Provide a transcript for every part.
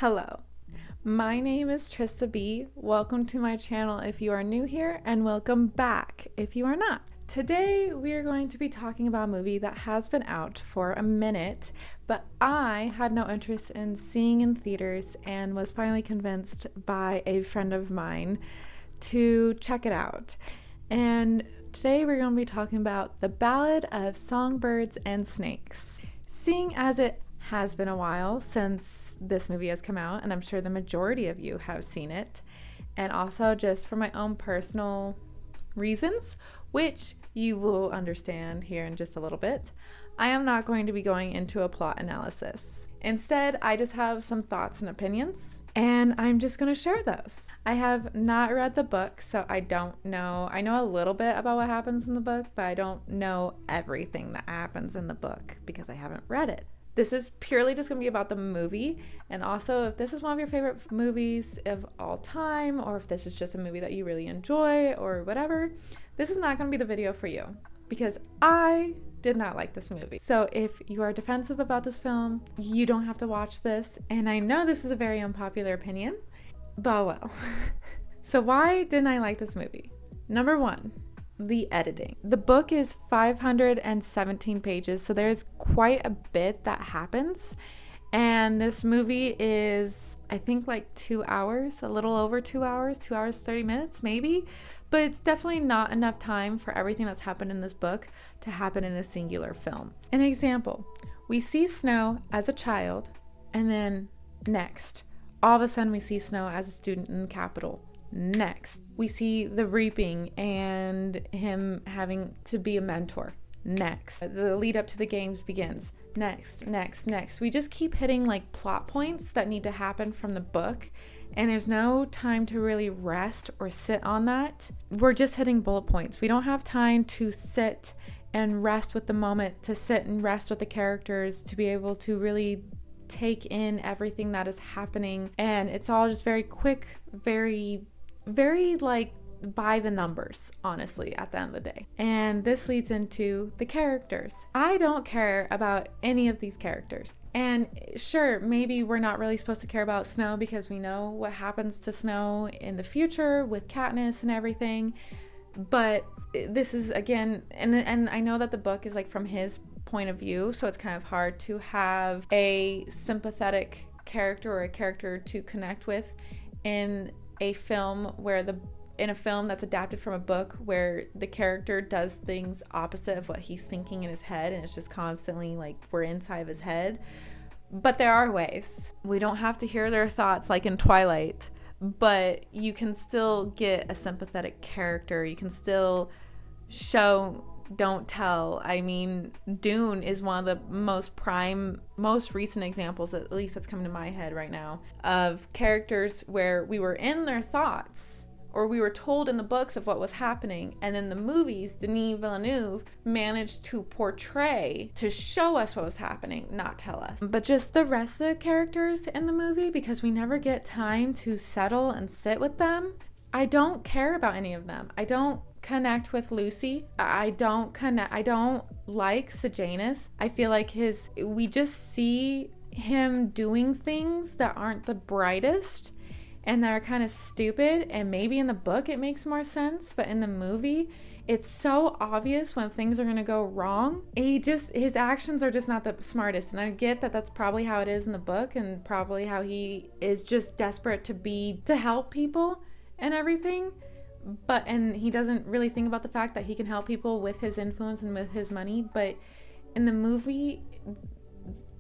Hello, my name is Trista B. Welcome to my channel if you are new here, and welcome back if you are not. Today we are going to be talking about a movie that has been out for a minute, but I had no interest in seeing in theaters and was finally convinced by a friend of mine to check it out. And today we're going to be talking about The Ballad of Songbirds and Snakes. Seeing as it has been a while since this movie has come out, and I'm sure the majority of you have seen it, and also just for my own personal reasons, which you will understand here in just a little bit, I am not going to be going into a plot analysis. Instead, I just have some thoughts and opinions, and I'm just going to share those. I have not read the book, so I don't know. I know a little bit about what happens in the book, but I don't know everything that happens in the book because I haven't read it. This is purely just going to be about the movie, and also if this is one of your favorite movies of all time, or if this is just a movie that you really enjoy or whatever, this is not going to be the video for you because I did not like this movie. So if you are defensive about this film, you don't have to watch this, and I know this is a very unpopular opinion, but well. So why didn't I like this movie? Number one, the editing. The book is 517 pages, so there's quite a bit that happens, and this movie is, I think, like 2 hours, a little over 2 hours, 2 hours 30 minutes maybe, but it's definitely not enough time for everything that's happened in this book to happen in a singular film. An example, we see Snow as a child, and then next, all of a sudden we see Snow as a student in the Capitol. Next, we see the reaping and him having to be a mentor. Next, the lead up to the games begins. Next. We just keep hitting like plot points that need to happen from the book, and there's no time to really rest or sit on that. We're just hitting bullet points. We don't have time to sit and rest with the moment, to sit and rest with the characters, to be able to really take in everything that is happening. And it's all just very quick, very like by the numbers, honestly, at the end of the day. And this leads into the characters. I don't care about any of these characters. And sure, maybe we're not really supposed to care about Snow because we know what happens to Snow in the future with Katniss and everything. But this is, again, and I know that the book is like from his point of view, so it's kind of hard to have a sympathetic character or a character to connect with in a film in a film that's adapted from a book where the character does things opposite of what he's thinking in his head, and it's just constantly like we're inside of his head. But there are ways. We don't have to hear their thoughts like in Twilight, but you can still get a sympathetic character. You can still show, don't tell. I mean, Dune is one of the most recent examples, at least that's coming to my head right now, of characters where we were in their thoughts, or we were told in the books of what was happening, and then the movies, Denis Villeneuve managed to portray, to show us what was happening, not tell us. But just the rest of the characters in the movie, because we never get time to settle and sit with them, I don't care about any of them. I don't connect with Lucy. I don't like Sejanus. I feel like we just see him doing things that aren't the brightest and that are kind of stupid, and maybe in the book it makes more sense, but in the movie it's so obvious when things are going to go wrong. His actions are just not the smartest, and I get that that's probably how it is in the book and probably how he is just desperate to help people and everything. And he doesn't really think about the fact that he can help people with his influence and with his money. But in the movie,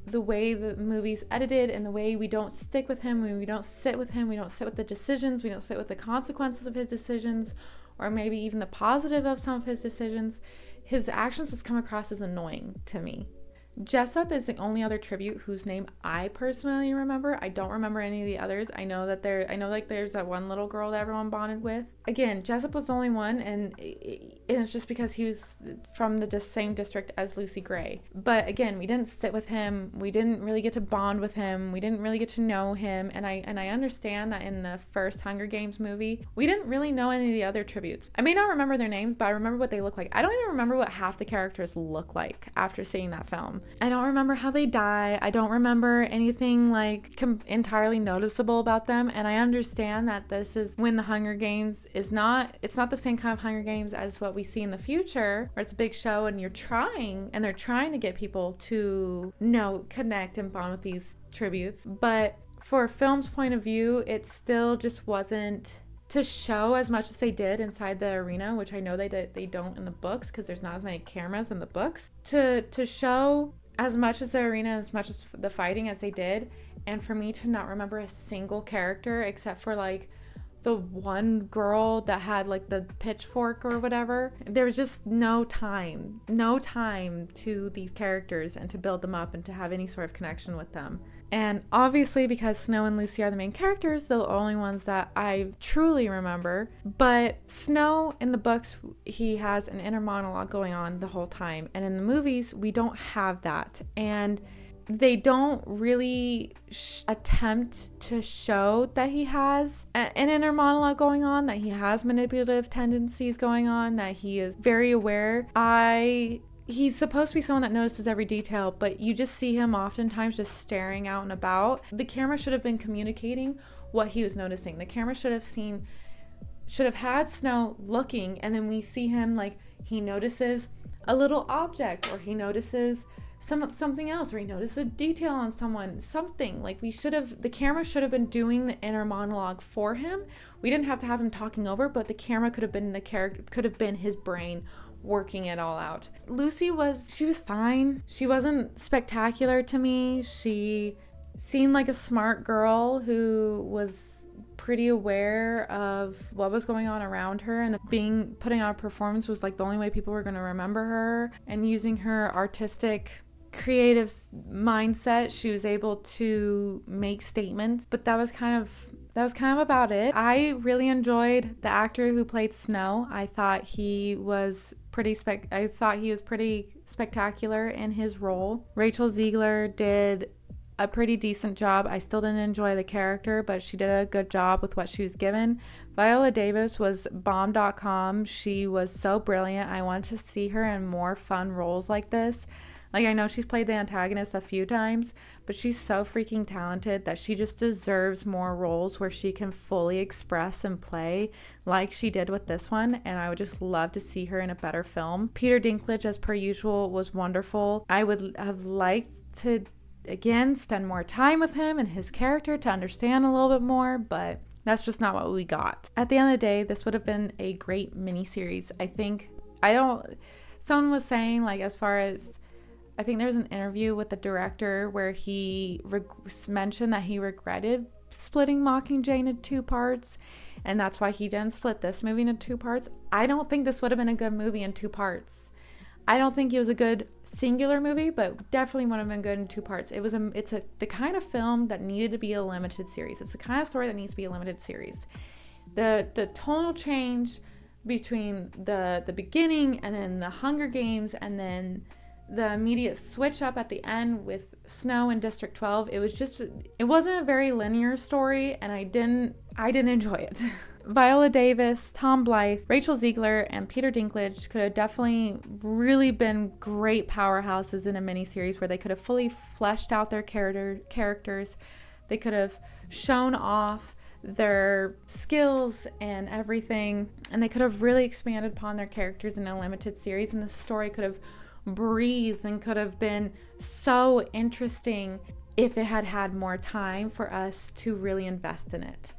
the way the movie's edited and the way we don't stick with him, we don't sit with him, we don't sit with the decisions, we don't sit with the consequences of his decisions, or maybe even the positive of some of his decisions, his actions just come across as annoying to me. Jessup is the only other tribute whose name I personally remember. I don't remember any of the others. I know like there's that one little girl that everyone bonded with. Again, Jessup was the only one, and it's just because he was from the same district as Lucy Gray. But again, we didn't sit with him. We didn't really get to bond with him. We didn't really get to know him. And I understand that in the first Hunger Games movie, we didn't really know any of the other tributes. I may not remember their names, but I remember what they look like. I don't even remember what half the characters look like after seeing that film. I don't remember how they die. I don't remember anything like entirely noticeable about them. And I understand that this is when the Hunger Games it's not the same kind of Hunger Games as what we see in the future, where it's a big show and they're trying to get people to connect and bond with these tributes. But for a film's point of view, it still just wasn't to show as much as they did inside the arena, which I know they don't in the books because there's not as many cameras in the books, to show as much as the arena, as much as the fighting as they did, and for me to not remember a single character except for like the one girl that had like the pitchfork or whatever. There was just no time to these characters and to build them up and to have any sort of connection with them. And obviously, because Snow and Lucy are the main characters, they're the only ones that I truly remember. But Snow, in the books, he has an inner monologue going on the whole time. And in the movies, we don't have that. And they don't really attempt to show that he has an inner monologue going on, that he has manipulative tendencies going on, that he is very aware. He's supposed to be someone that notices every detail, but you just see him oftentimes just staring out and about. The camera should have been communicating what he was noticing. The camera should have had Snow looking, and then we see him like he notices a little object, or he notices something else, or he notices a detail on someone, something. Like the camera should have been doing the inner monologue for him. We didn't have to have him talking over, but the camera could have been his brain working it all out. Lucy was fine. She wasn't spectacular to me. She seemed like a smart girl who was pretty aware of what was going on around her, and putting on a performance was like the only way people were going to remember her. And using her artistic creative mindset, she was able to make statements, but that was kind of about it. I really enjoyed the actor who played Snow. I thought he was pretty spectacular in his role. Rachel Zegler did a pretty decent job. I still didn't enjoy the character, but she did a good job with what she was given. Viola Davis was bomb.com. She was so brilliant. I wanted to see her in more fun roles like this. Like, I know she's played the antagonist a few times, but she's so freaking talented that she just deserves more roles where she can fully express and play like she did with this one, and I would just love to see her in a better film. Peter Dinklage, as per usual, was wonderful. I would have liked to, again, spend more time with him and his character to understand a little bit more, but that's just not what we got. At the end of the day, this would have been a great miniseries. Someone was saying, like, as far as, I think there was an interview with the director where he mentioned that he regretted splitting Mockingjay into 2 parts, and that's why he didn't split this movie into 2 parts. I don't think this would have been a good movie in 2 parts. I don't think it was a good singular movie, but definitely would have been good in 2 parts. It's the kind of film that needed to be a limited series. It's the kind of story that needs to be a limited series. The tonal change between the beginning and then the Hunger Games and then the immediate switch up at the end with Snow in District 12, it wasn't a very linear story, and I didn't enjoy it. Viola Davis, Tom Blythe, Rachel Zegler, and Peter Dinklage could have definitely really been great powerhouses in a miniseries where they could have fully fleshed out their characters. They could have shown off their skills and everything, and they could have really expanded upon their characters in a limited series, and the story could have breathed and could have been so interesting if it had had more time for us to really invest in it.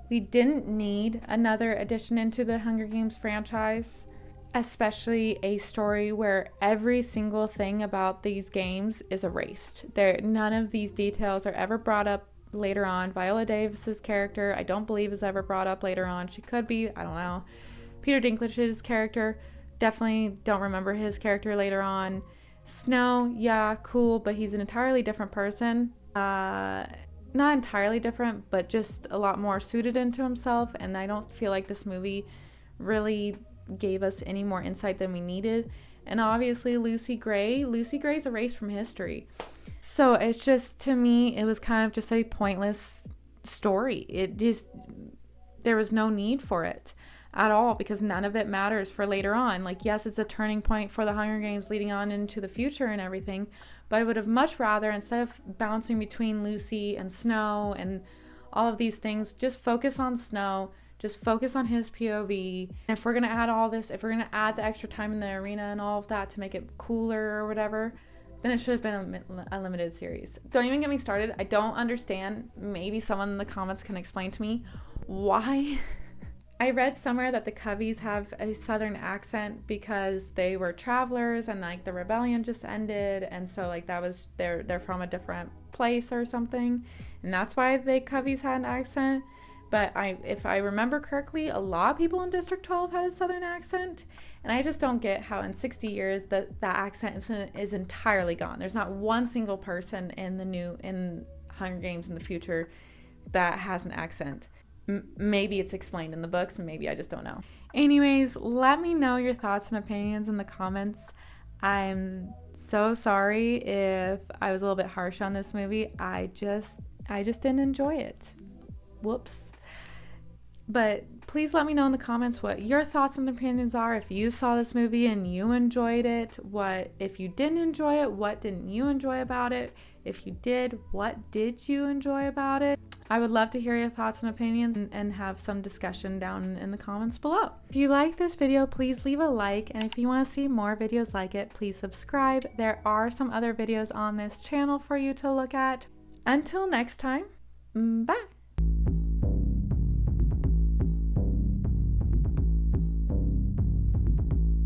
We didn't need another addition into the Hunger Games franchise, especially a story where every single thing about these games is erased. None of these details are ever brought up later on. Viola Davis's character, I don't believe, is ever brought up later on. She could be, I don't know. Peter Dinklage's character, definitely don't remember his character later on. Snow, yeah, cool, but he's an entirely different person. Not entirely different, but just a lot more suited into himself, and I don't feel like this movie really gave us any more insight than we needed. And obviously Lucy Gray's erased from history. So it's just, to me, it was kind of just a pointless story. There was no need for it at all, because none of it matters for later on. Like, yes, it's a turning point for the Hunger Games leading on into the future and everything, but I would have much rather, instead of bouncing between Lucy and Snow and all of these things, just focus on Snow, just focus on his POV. And if we're going to add all this, if we're going to add the extra time in the arena and all of that to make it cooler or whatever, then it should have been a limited series. Don't even get me started. I don't understand. Maybe someone in the comments can explain to me why. I read somewhere that the Coveys have a southern accent because they were travelers and like the rebellion just ended, and so like that was they're from a different place or something, and that's why the Coveys had an accent. But if I remember correctly, a lot of people in District 12 had a southern accent, and I just don't get how in 60 years that accent is entirely gone. There's not one single person in Hunger Games in the future that has an accent. Maybe it's explained in the books, and maybe I just don't know. Anyways, let me know your thoughts and opinions in the comments. I'm so sorry if I was a little bit harsh on this movie. I just didn't enjoy it. Whoops. But please let me know in the comments what your thoughts and opinions are. If you saw this movie and you enjoyed it, if you didn't enjoy it, what didn't you enjoy about it? If you did, what did you enjoy about it? I would love to hear your thoughts and opinions and have some discussion down in the comments below. If you like this video, please leave a like, and if you want to see more videos like it, please subscribe. There are some other videos on this channel for you to look at. Until next time, bye!